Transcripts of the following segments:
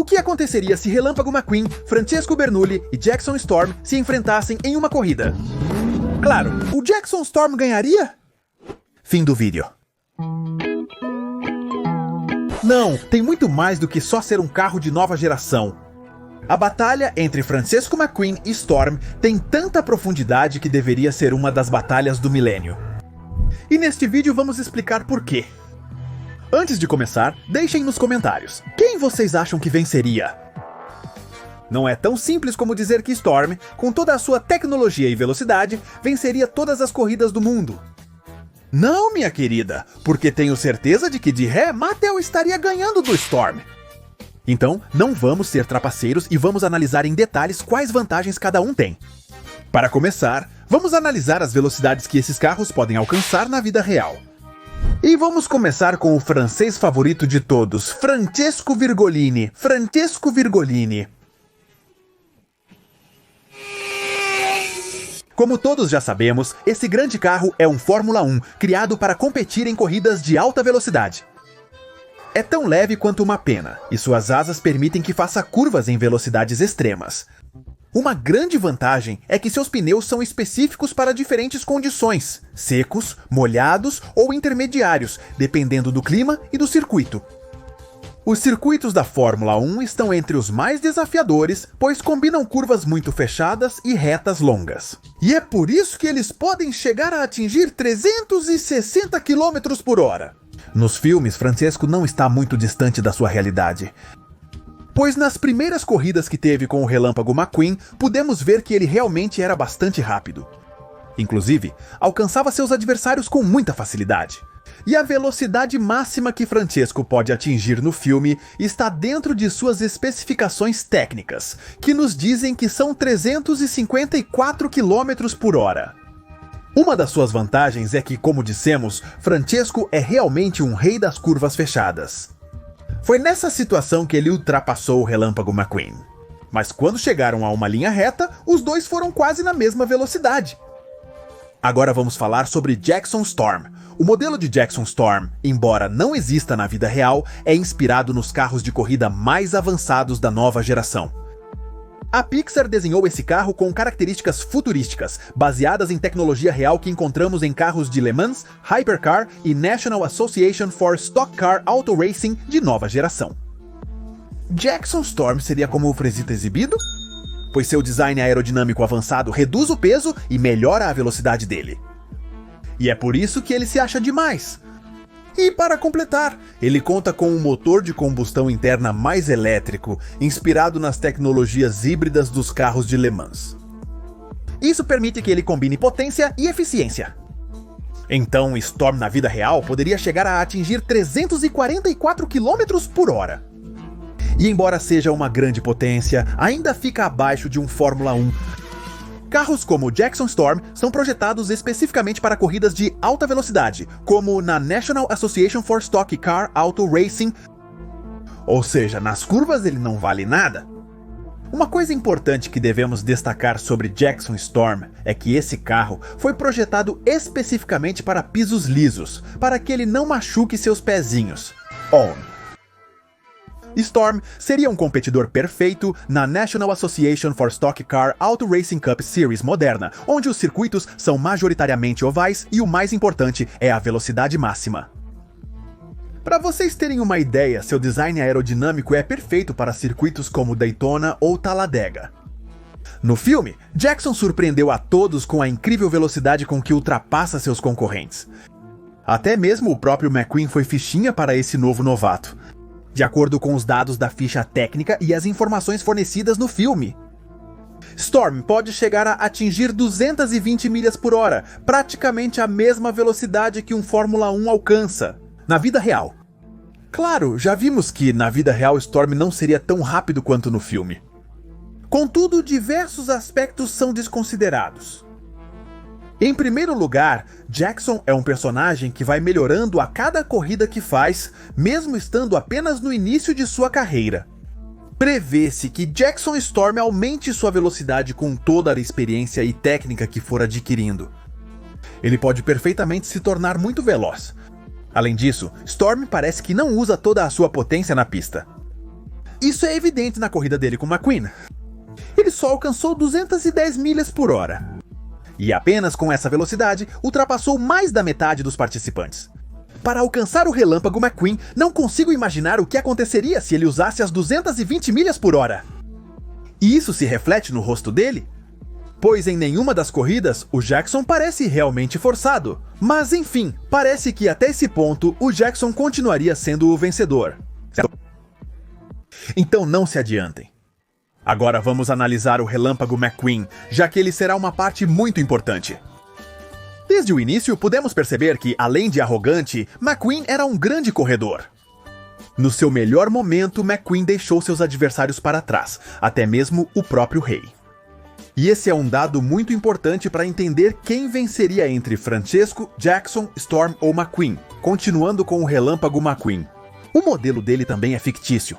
O que aconteceria se Relâmpago McQueen, Francesco Bernoulli e Jackson Storm se enfrentassem em uma corrida? Claro, o Jackson Storm ganharia? Fim do vídeo. Não, tem muito mais do que só ser um carro de nova geração. A batalha entre Francesco McQueen e Storm tem tanta profundidade que deveria ser uma das batalhas do milênio. E neste vídeo vamos explicar por quê. Antes de começar, deixem nos comentários, quem vocês acham que venceria? Não é tão simples como dizer que Storm, com toda a sua tecnologia e velocidade, venceria todas as corridas do mundo. Não, minha querida, porque tenho certeza de que de ré, Mattel estaria ganhando do Storm. Então, não vamos ser trapaceiros e vamos analisar em detalhes quais vantagens cada um tem. Para começar, vamos analisar as velocidades que esses carros podem alcançar na vida real. E vamos começar com o francês favorito de todos, Francesco Virgolini. Francesco Virgolini. Como todos já sabemos, esse grande carro é um Fórmula 1, criado para competir em corridas de alta velocidade. É tão leve quanto uma pena, e suas asas permitem que faça curvas em velocidades extremas. Uma grande vantagem é que seus pneus são específicos para diferentes condições, secos, molhados ou intermediários, dependendo do clima e do circuito. Os circuitos da Fórmula 1 estão entre os mais desafiadores, pois combinam curvas muito fechadas e retas longas. E é por isso que eles podem chegar a atingir 360 km por hora. Nos filmes, Francesco não está muito distante da sua realidade. Pois nas primeiras corridas que teve com o Relâmpago McQueen, pudemos ver que ele realmente era bastante rápido. Inclusive, alcançava seus adversários com muita facilidade. E a velocidade máxima que Francesco pode atingir no filme está dentro de suas especificações técnicas, que nos dizem que são 354 km por hora. Uma das suas vantagens é que, como dissemos, Francesco é realmente um rei das curvas fechadas. Foi nessa situação que ele ultrapassou o Relâmpago McQueen. Mas quando chegaram a uma linha reta, os dois foram quase na mesma velocidade. Agora vamos falar sobre Jackson Storm. O modelo de Jackson Storm, embora não exista na vida real, é inspirado nos carros de corrida mais avançados da nova geração. A Pixar desenhou esse carro com características futurísticas, baseadas em tecnologia real que encontramos em carros de Le Mans, Hypercar e National Association for Stock Car Auto Racing de nova geração. Jackson Storm seria como o Fresita exibido? Pois seu design aerodinâmico avançado reduz o peso e melhora a velocidade dele. E é por isso que ele se acha demais. E para completar, ele conta com um motor de combustão interna mais elétrico, inspirado nas tecnologias híbridas dos carros de Le Mans. Isso permite que ele combine potência e eficiência. Então, Storm na vida real poderia chegar a atingir 344 km por hora. E embora seja uma grande potência, ainda fica abaixo de um Fórmula 1. Carros como o Jackson Storm são projetados especificamente para corridas de alta velocidade, como na National Association for Stock Car Auto Racing, ou seja, nas curvas ele não vale nada. Uma coisa importante que devemos destacar sobre Jackson Storm é que esse carro foi projetado especificamente para pisos lisos, para que ele não machuque seus pezinhos. Storm seria um competidor perfeito na National Association for Stock Car Auto Racing Cup Series moderna, onde os circuitos são majoritariamente ovais e o mais importante é a velocidade máxima. Para vocês terem uma ideia, seu design aerodinâmico é perfeito para circuitos como Daytona ou Talladega. No filme, Jackson surpreendeu a todos com a incrível velocidade com que ultrapassa seus concorrentes. Até mesmo o próprio McQueen foi fichinha para esse novo novato. De acordo com os dados da ficha técnica e as informações fornecidas no filme. Storm pode chegar a atingir 220 milhas por hora, praticamente a mesma velocidade que um Fórmula 1 alcança, na vida real. Claro, já vimos que na vida real Storm não seria tão rápido quanto no filme. Contudo, diversos aspectos são desconsiderados. Em primeiro lugar, Jackson é um personagem que vai melhorando a cada corrida que faz, mesmo estando apenas no início de sua carreira. Prevê-se que Jackson Storm aumente sua velocidade com toda a experiência e técnica que for adquirindo. Ele pode perfeitamente se tornar muito veloz. Além disso, Storm parece que não usa toda a sua potência na pista. Isso é evidente na corrida dele com o McQueen. Ele só alcançou 210 milhas por hora. E apenas com essa velocidade, ultrapassou mais da metade dos participantes. Para alcançar o relâmpago McQueen, não consigo imaginar o que aconteceria se ele usasse as 220 milhas por hora. E isso se reflete no rosto dele? Pois em nenhuma das corridas, o Jackson parece realmente forçado. Mas enfim, parece que até esse ponto, o Jackson continuaria sendo o vencedor. Então não se adiantem. Agora vamos analisar o relâmpago McQueen, já que ele será uma parte muito importante. Desde o início, pudemos perceber que, além de arrogante, McQueen era um grande corredor. No seu melhor momento, McQueen deixou seus adversários para trás, até mesmo o próprio rei. E esse é um dado muito importante para entender quem venceria entre Francesco, Jackson, Storm ou McQueen, continuando com o relâmpago McQueen. O modelo dele também é fictício.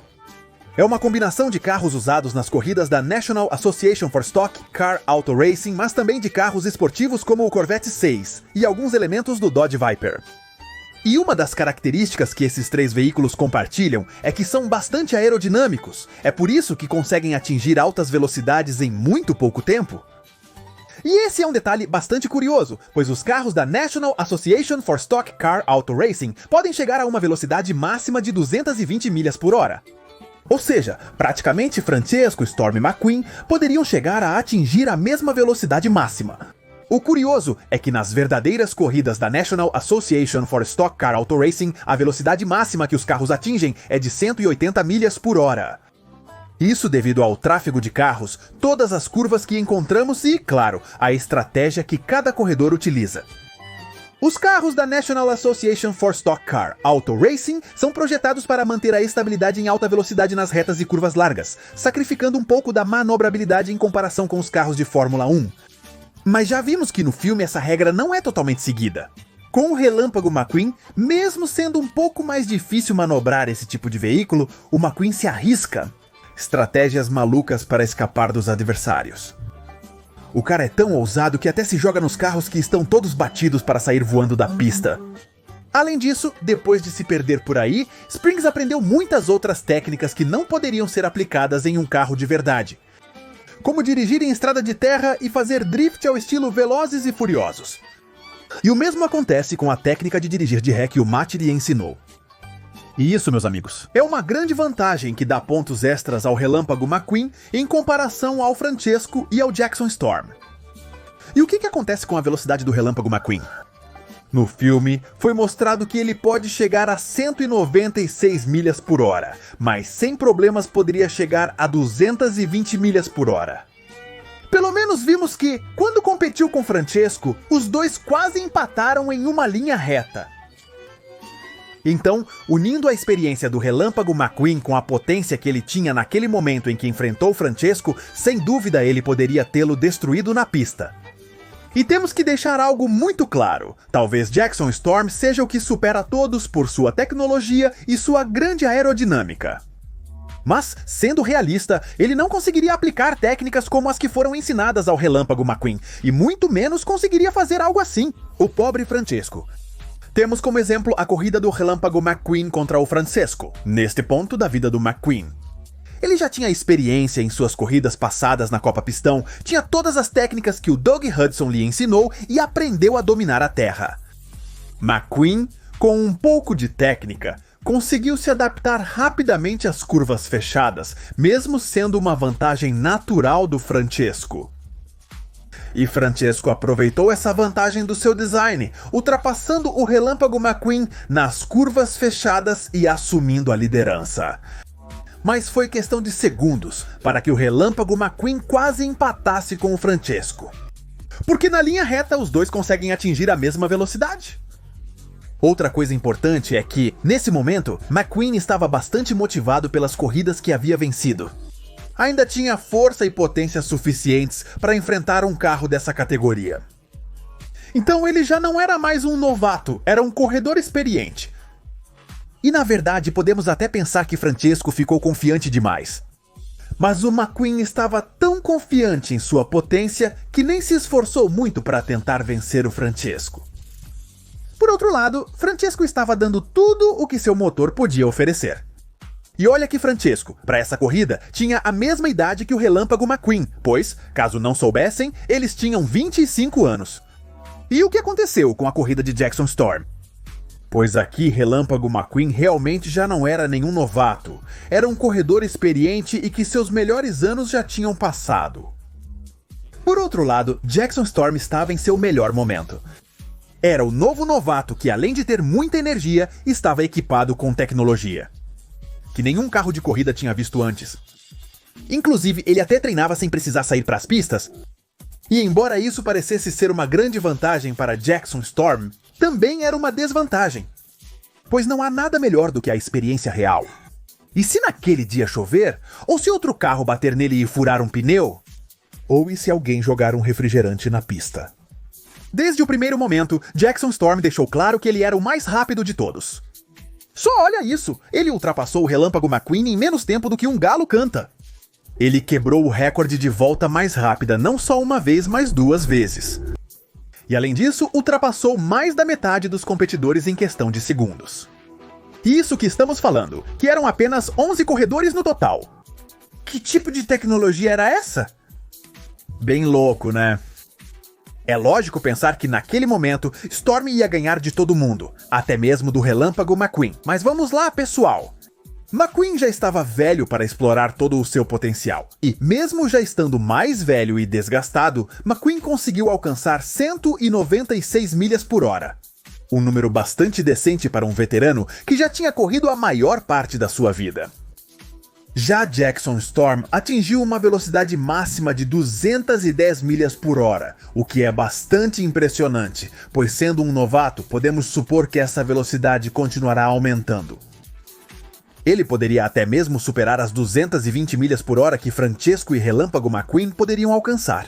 É uma combinação de carros usados nas corridas da National Association for Stock Car Auto Racing, mas também de carros esportivos como o Corvette 6 e alguns elementos do Dodge Viper. E uma das características que esses três veículos compartilham é que são bastante aerodinâmicos. É por isso que conseguem atingir altas velocidades em muito pouco tempo. E esse é um detalhe bastante curioso, pois os carros da National Association for Stock Car Auto Racing podem chegar a uma velocidade máxima de 220 milhas por hora. Ou seja, praticamente Francesco, Storm e McQueen poderiam chegar a atingir a mesma velocidade máxima. O curioso é que nas verdadeiras corridas da National Association for Stock Car Auto Racing, a velocidade máxima que os carros atingem é de 180 milhas por hora. Isso devido ao tráfego de carros, todas as curvas que encontramos e, claro, a estratégia que cada corredor utiliza. Os carros da National Association for Stock Car Auto Racing são projetados para manter a estabilidade em alta velocidade nas retas e curvas largas, sacrificando um pouco da manobrabilidade em comparação com os carros de Fórmula 1. Mas já vimos que no filme essa regra não é totalmente seguida. Com o relâmpago McQueen, mesmo sendo um pouco mais difícil manobrar esse tipo de veículo, o McQueen se arrisca. Estratégias malucas para escapar dos adversários. O cara é tão ousado que até se joga nos carros que estão todos batidos para sair voando da pista. Além disso, depois de se perder por aí, Springs aprendeu muitas outras técnicas que não poderiam ser aplicadas em um carro de verdade. Como dirigir em estrada de terra e fazer drift ao estilo Velozes e Furiosos. E o mesmo acontece com a técnica de dirigir de ré que o Matt lhe ensinou. E isso, meus amigos, é uma grande vantagem que dá pontos extras ao relâmpago McQueen em comparação ao Francesco e ao Jackson Storm. E o que acontece com a velocidade do relâmpago McQueen? No filme, foi mostrado que ele pode chegar a 196 milhas por hora, mas sem problemas poderia chegar a 220 milhas por hora. Pelo menos vimos que, quando competiu com Francesco, os dois quase empataram em uma linha reta. Então, unindo a experiência do relâmpago McQueen com a potência que ele tinha naquele momento em que enfrentou Francesco, sem dúvida ele poderia tê-lo destruído na pista. E temos que deixar algo muito claro, talvez Jackson Storm seja o que supera todos por sua tecnologia e sua grande aerodinâmica. Mas, sendo realista, ele não conseguiria aplicar técnicas como as que foram ensinadas ao relâmpago McQueen, e muito menos conseguiria fazer algo assim, o pobre Francesco. Temos como exemplo a corrida do relâmpago McQueen contra o Francesco, neste ponto da vida do McQueen. Ele já tinha experiência em suas corridas passadas na Copa Pistão, tinha todas as técnicas que o Doug Hudson lhe ensinou e aprendeu a dominar a terra. McQueen, com um pouco de técnica, conseguiu se adaptar rapidamente às curvas fechadas, mesmo sendo uma vantagem natural do Francesco. E Francesco aproveitou essa vantagem do seu design, ultrapassando o relâmpago McQueen nas curvas fechadas e assumindo a liderança. Mas foi questão de segundos para que o relâmpago McQueen quase empatasse com o Francesco. Porque na linha reta os dois conseguem atingir a mesma velocidade. Outra coisa importante é que, nesse momento, McQueen estava bastante motivado pelas corridas que havia vencido. Ainda tinha força e potência suficientes para enfrentar um carro dessa categoria. Então ele já não era mais um novato, era um corredor experiente. E na verdade podemos até pensar que Francesco ficou confiante demais. Mas o McQueen estava tão confiante em sua potência que nem se esforçou muito para tentar vencer o Francesco. Por outro lado, Francesco estava dando tudo o que seu motor podia oferecer. E olha que Francesco, para essa corrida, tinha a mesma idade que o Relâmpago McQueen, pois, caso não soubessem, eles tinham 25 anos. E o que aconteceu com a corrida de Jackson Storm? Pois aqui Relâmpago McQueen realmente já não era nenhum novato. Era um corredor experiente e que seus melhores anos já tinham passado. Por outro lado, Jackson Storm estava em seu melhor momento. Era o novo novato que, além de ter muita energia, estava equipado com tecnologia que nenhum carro de corrida tinha visto antes. Inclusive, ele até treinava sem precisar sair para as pistas. E embora isso parecesse ser uma grande vantagem para Jackson Storm, também era uma desvantagem. Pois não há nada melhor do que a experiência real. E se naquele dia chover? Ou se outro carro bater nele e furar um pneu? Ou e se alguém jogar um refrigerante na pista? Desde o primeiro momento, Jackson Storm deixou claro que ele era o mais rápido de todos. Só olha isso! Ele ultrapassou o Relâmpago McQueen em menos tempo do que um galo canta. Ele quebrou o recorde de volta mais rápida não só uma vez, mas 2 vezes. E além disso, ultrapassou mais da metade dos competidores em questão de segundos. Isso que estamos falando, que eram apenas 11 corredores no total. Que tipo de tecnologia era essa? Bem louco, né? É lógico pensar que naquele momento, Storm ia ganhar de todo mundo, até mesmo do Relâmpago McQueen. Mas vamos lá, pessoal! McQueen já estava velho para explorar todo o seu potencial. E, mesmo já estando mais velho e desgastado, McQueen conseguiu alcançar 196 milhas por hora. Um número bastante decente para um veterano que já tinha corrido a maior parte da sua vida. Já Jackson Storm atingiu uma velocidade máxima de 210 milhas por hora, o que é bastante impressionante, pois sendo um novato, podemos supor que essa velocidade continuará aumentando. Ele poderia até mesmo superar as 220 milhas por hora que Francesco e Relâmpago McQueen poderiam alcançar.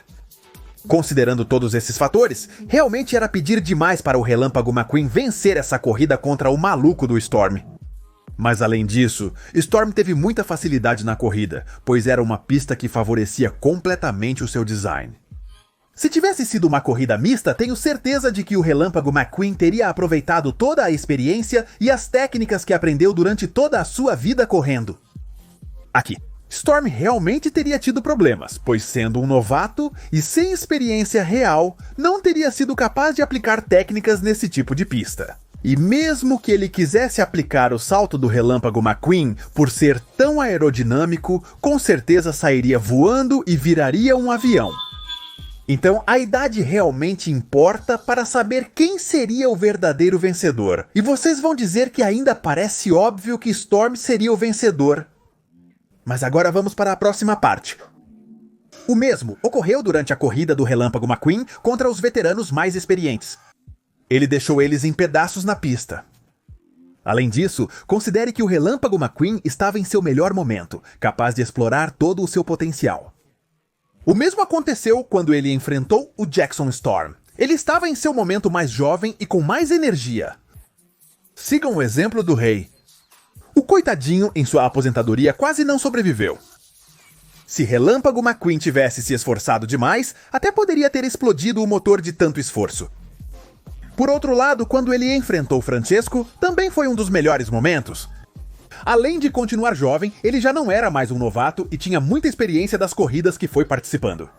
Considerando todos esses fatores, realmente era pedir demais para o Relâmpago McQueen vencer essa corrida contra o maluco do Storm. Mas além disso, Storm teve muita facilidade na corrida, pois era uma pista que favorecia completamente o seu design. Se tivesse sido uma corrida mista, tenho certeza de que o Relâmpago McQueen teria aproveitado toda a experiência e as técnicas que aprendeu durante toda a sua vida correndo. Aqui, Storm realmente teria tido problemas, pois sendo um novato e sem experiência real, não teria sido capaz de aplicar técnicas nesse tipo de pista. E mesmo que ele quisesse aplicar o salto do Relâmpago McQueen, por ser tão aerodinâmico, com certeza sairia voando e viraria um avião. Então a idade realmente importa para saber quem seria o verdadeiro vencedor. E vocês vão dizer que ainda parece óbvio que Storm seria o vencedor. Mas agora vamos para a próxima parte. O mesmo ocorreu durante a corrida do Relâmpago McQueen contra os veteranos mais experientes. Ele deixou eles em pedaços na pista. Além disso, considere que o Relâmpago McQueen estava em seu melhor momento, capaz de explorar todo o seu potencial. O mesmo aconteceu quando ele enfrentou o Jackson Storm. Ele estava em seu momento mais jovem e com mais energia. Sigam o exemplo do rei. O coitadinho, em sua aposentadoria, quase não sobreviveu. Se Relâmpago McQueen tivesse se esforçado demais, até poderia ter explodido o motor de tanto esforço. Por outro lado, quando ele enfrentou Francesco, também foi um dos melhores momentos. Além de continuar jovem, ele já não era mais um novato e tinha muita experiência das corridas que foi participando.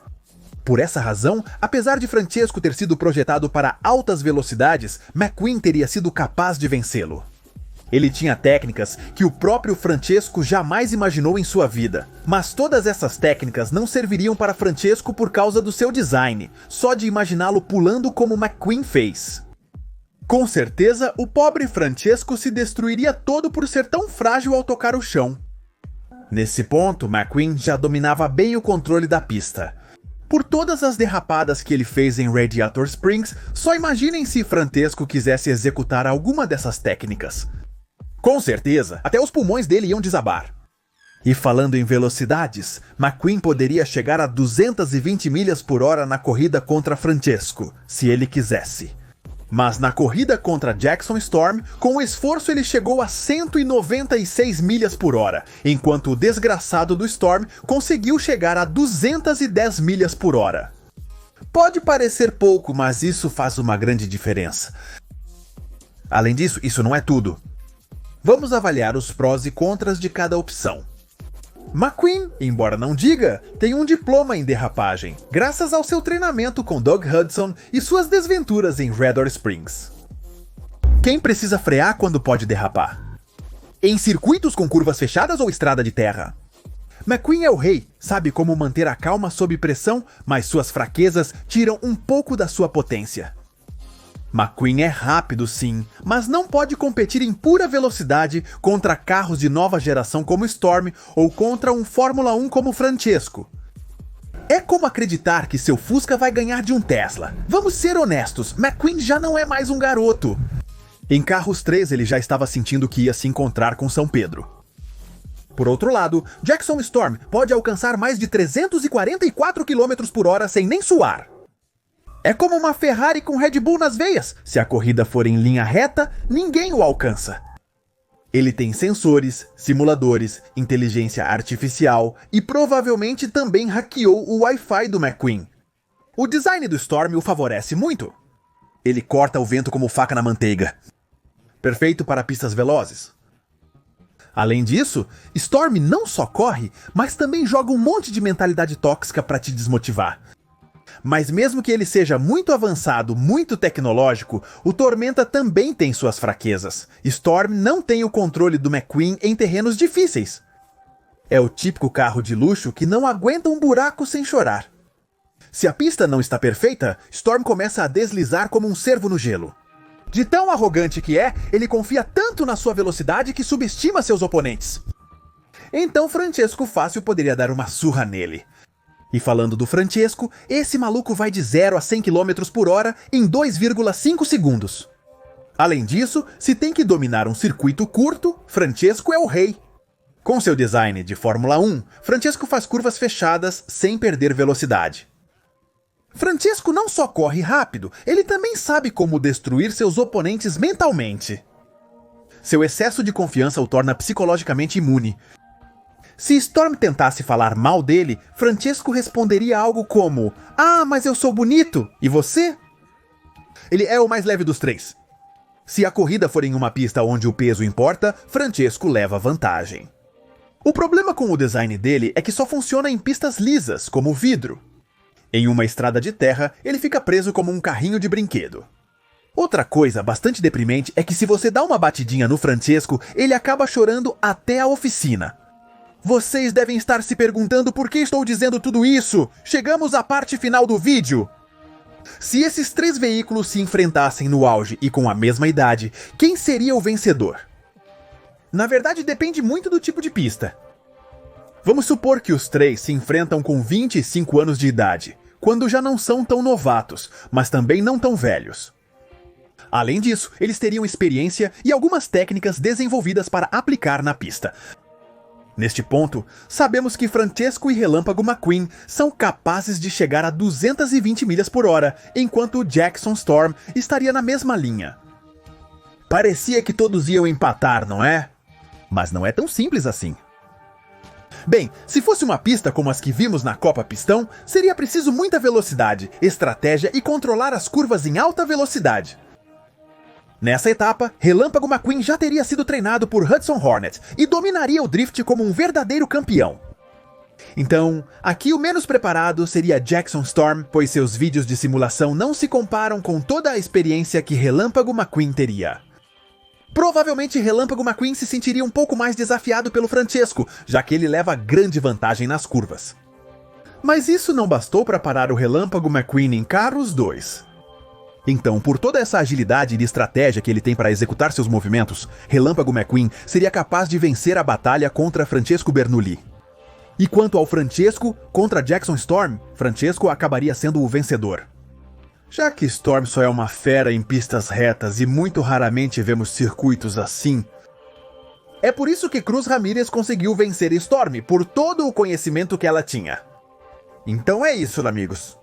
Por essa razão, apesar de Francesco ter sido projetado para altas velocidades, McQueen teria sido capaz de vencê-lo. Ele tinha técnicas que o próprio Francesco jamais imaginou em sua vida. Mas todas essas técnicas não serviriam para Francesco por causa do seu design, só de imaginá-lo pulando como McQueen fez. Com certeza, o pobre Francesco se destruiria todo por ser tão frágil ao tocar o chão. Nesse ponto, McQueen já dominava bem o controle da pista. Por todas as derrapadas que ele fez em Radiator Springs, só imaginem se Francesco quisesse executar alguma dessas técnicas. Com certeza, até os pulmões dele iam desabar. E falando em velocidades, McQueen poderia chegar a 220 milhas por hora na corrida contra Francesco, se ele quisesse. Mas na corrida contra Jackson Storm, com o esforço ele chegou a 196 milhas por hora, enquanto o desgraçado do Storm conseguiu chegar a 210 milhas por hora. Pode parecer pouco, mas isso faz uma grande diferença. Além disso, isso não é tudo. Vamos avaliar os prós e contras de cada opção. McQueen, embora não diga, tem um diploma em derrapagem, graças ao seu treinamento com Doug Hudson e suas desventuras em Redor Springs. Quem precisa frear quando pode derrapar? Em circuitos com curvas fechadas ou estrada de terra? McQueen é o rei, sabe como manter a calma sob pressão, mas suas fraquezas tiram um pouco da sua potência. McQueen é rápido sim, mas não pode competir em pura velocidade contra carros de nova geração como Storm ou contra um Fórmula 1 como Francesco. É como acreditar que seu Fusca vai ganhar de um Tesla. Vamos ser honestos, McQueen já não é mais um garoto. Em Carros 3 ele já estava sentindo que ia se encontrar com São Pedro. Por outro lado, Jackson Storm pode alcançar mais de 344 km por hora sem nem suar. É como uma Ferrari com Red Bull nas veias. Se a corrida for em linha reta, ninguém o alcança. Ele tem sensores, simuladores, inteligência artificial e provavelmente também hackeou o Wi-Fi do McQueen. O design do Storm o favorece muito. Ele corta o vento como faca na manteiga. Perfeito para pistas velozes. Além disso, Storm não só corre, mas também joga um monte de mentalidade tóxica para te desmotivar. Mas mesmo que ele seja muito avançado, muito tecnológico, o Tormenta também tem suas fraquezas. Storm não tem o controle do McQueen em terrenos difíceis. É o típico carro de luxo que não aguenta um buraco sem chorar. Se a pista não está perfeita, Storm começa a deslizar como um cervo no gelo. De tão arrogante que é, ele confia tanto na sua velocidade que subestima seus oponentes. Então Francesco fácil poderia dar uma surra nele. E falando do Francesco, esse maluco vai de 0 a 100 km por hora em 2,5 segundos. Além disso, se tem que dominar um circuito curto, Francesco é o rei. Com seu design de Fórmula 1, Francesco faz curvas fechadas sem perder velocidade. Francesco não só corre rápido, ele também sabe como destruir seus oponentes mentalmente. Seu excesso de confiança o torna psicologicamente imune. Se Storm tentasse falar mal dele, Francesco responderia algo como: "Ah, mas eu sou bonito, e você?" Ele é o mais leve dos três. Se a corrida for em uma pista onde o peso importa, Francesco leva vantagem. O problema com o design dele é que só funciona em pistas lisas, como vidro. Em uma estrada de terra, ele fica preso como um carrinho de brinquedo. Outra coisa bastante deprimente é que se você dá uma batidinha no Francesco, ele acaba chorando até a oficina. Vocês devem estar se perguntando por que estou dizendo tudo isso. Chegamos à parte final do vídeo. Se esses três veículos se enfrentassem no auge e com a mesma idade, quem seria o vencedor? Na verdade, depende muito do tipo de pista. Vamos supor que os três se enfrentam com 25 anos de idade, quando já não são tão novatos, mas também não tão velhos. Além disso, eles teriam experiência e algumas técnicas desenvolvidas para aplicar na pista. Neste ponto, sabemos que Francesco e Relâmpago McQueen são capazes de chegar a 220 milhas por hora, enquanto Jackson Storm estaria na mesma linha. Parecia que todos iam empatar, não é? Mas não é tão simples assim. Bem, se fosse uma pista como as que vimos na Copa Pistão, seria preciso muita velocidade, estratégia e controlar as curvas em alta velocidade. Nessa etapa, Relâmpago McQueen já teria sido treinado por Hudson Hornet e dominaria o drift como um verdadeiro campeão. Então, aqui o menos preparado seria Jackson Storm, pois seus vídeos de simulação não se comparam com toda a experiência que Relâmpago McQueen teria. Provavelmente Relâmpago McQueen se sentiria um pouco mais desafiado pelo Francesco, já que ele leva grande vantagem nas curvas. Mas isso não bastou para parar o Relâmpago McQueen em Carros 2. Então, por toda essa agilidade e estratégia que ele tem para executar seus movimentos, Relâmpago McQueen seria capaz de vencer a batalha contra Francesco Bernoulli. E quanto ao Francesco, contra Jackson Storm, Francesco acabaria sendo o vencedor. Já que Storm só é uma fera em pistas retas e muito raramente vemos circuitos assim, é por isso que Cruz Ramírez conseguiu vencer Storm, por todo o conhecimento que ela tinha. Então é isso, amigos.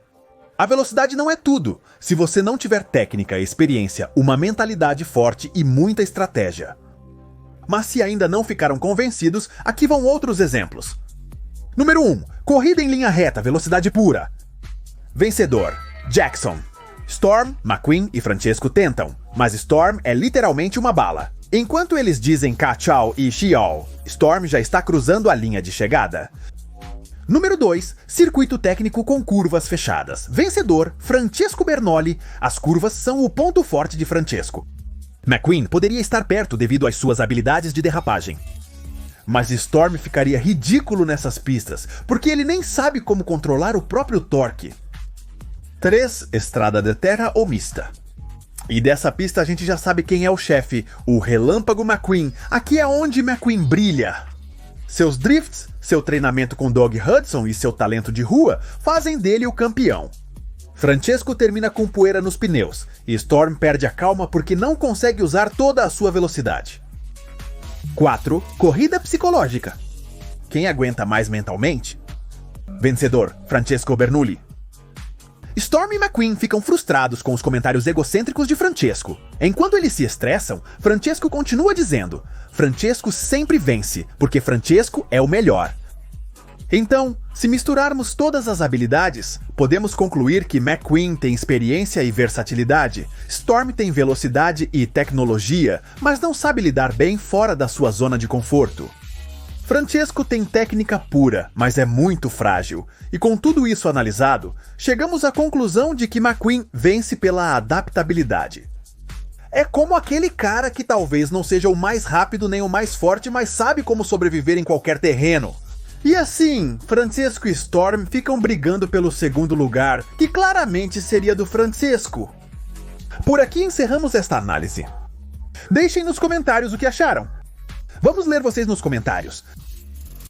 A velocidade não é tudo, se você não tiver técnica, experiência, uma mentalidade forte e muita estratégia. Mas se ainda não ficaram convencidos, aqui vão outros exemplos. Número 1. Corrida em linha reta, velocidade pura. Vencedor: Jackson. Storm, McQueen e Francesco tentam, mas Storm é literalmente uma bala. Enquanto eles dizem Ka-Chao e Xiao, Storm já está cruzando a linha de chegada. Número 2. Circuito técnico com curvas fechadas. Vencedor, Francesco Bernoulli. As curvas são o ponto forte de Francesco. McQueen poderia estar perto devido às suas habilidades de derrapagem. Mas Storm ficaria ridículo nessas pistas, porque ele nem sabe como controlar o próprio torque. 3. Estrada de terra ou mista. E dessa pista a gente já sabe quem é o chefe, o Relâmpago McQueen. Aqui é onde McQueen brilha. Seus drifts, seu treinamento com Dog Hudson e seu talento de rua fazem dele o campeão. Francesco termina com poeira nos pneus, e Storm perde a calma porque não consegue usar toda a sua velocidade. 4. Corrida psicológica. Quem aguenta mais mentalmente? Vencedor, Francesco Bernoulli. Storm e McQueen ficam frustrados com os comentários egocêntricos de Francesco. Enquanto eles se estressam, Francesco continua dizendo: Francesco sempre vence, porque Francesco é o melhor. Então, se misturarmos todas as habilidades, podemos concluir que McQueen tem experiência e versatilidade, Storm tem velocidade e tecnologia, mas não sabe lidar bem fora da sua zona de conforto. Francesco tem técnica pura, mas é muito frágil, e com tudo isso analisado, chegamos à conclusão de que McQueen vence pela adaptabilidade. É como aquele cara que talvez não seja o mais rápido nem o mais forte, mas sabe como sobreviver em qualquer terreno. E assim, Francesco e Storm ficam brigando pelo segundo lugar, que claramente seria do Francesco. Por aqui encerramos esta análise. Deixem nos comentários o que acharam. Vamos ler vocês nos comentários.